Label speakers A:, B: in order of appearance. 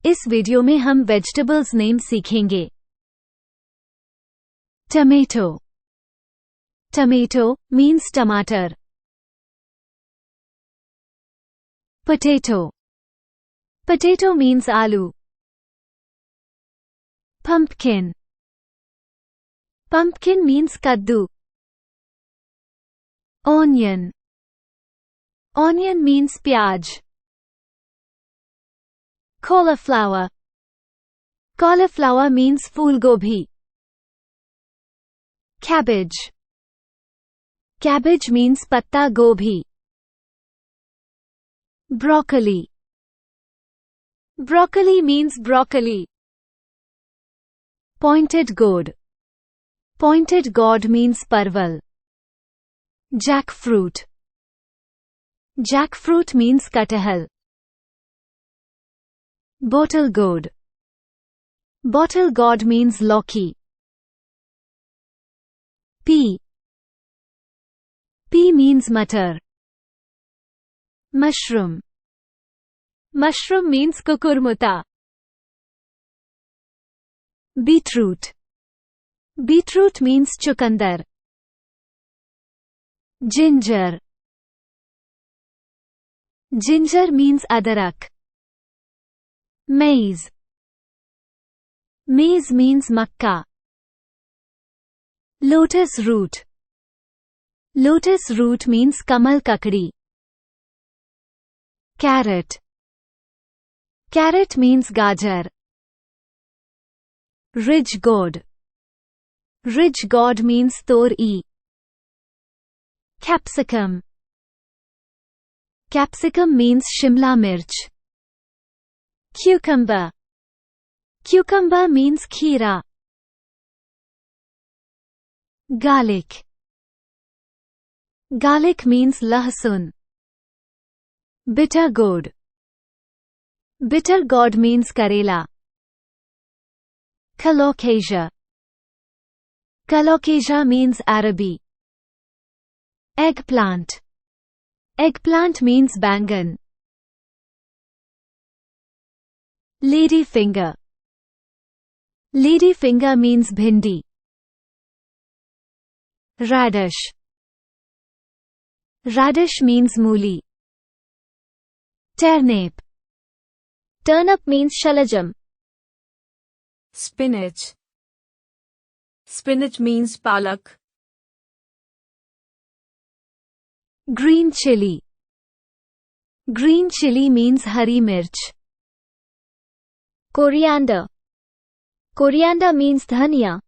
A: इस वीडियो में हम वेजिटेबल्स नेम सीखेंगे। टमेटो। टमेटो मीन्स टमाटर। पोटैटो। पोटैटो मीन्स आलू। पंपकिन। पंपकिन मीन्स कद्दू। ऑनियन। ऑनियन मीन्स प्याज। Cauliflower. Cauliflower means फूलगोभी. Cabbage. Cabbage means पत्ता गोभी. Broccoli. Broccoli means broccoli. Pointed gourd. Pointed gourd means परवल. Jackfruit. Jackfruit means कटहल. Bottle gourd. Bottle gourd means लौकी. Pea. Pea means मटर. Mushroom. Mushroom means कुकुरमुता. Beetroot. Beetroot means चुकंदर. Ginger. Ginger means अदरक. Maize. Maize means मक्का. Lotus root. Lotus root means कमल ककड़ी. Carrot. Carrot means गाजर. Ridge gourd. Ridge gourd means तोरई. Capsicum. Capsicum means Shimla मिर्च. Cucumber. Cucumber means खीरा. Garlic. Garlic means लहसुन. Bitter gourd. Bitter gourd means करेला. Colocasia. Colocasia means Arabi. Eggplant. Eggplant means बैंगन. Lady finger. Lady finger means भिंडी. Radish. Radish means मूली. Turnip. Turnip means शलजम.
B: Spinach. Spinach means palak.
A: Green chilli. Green chilli means हरी मिर्च.
C: Coriander. Coriander means धनिया.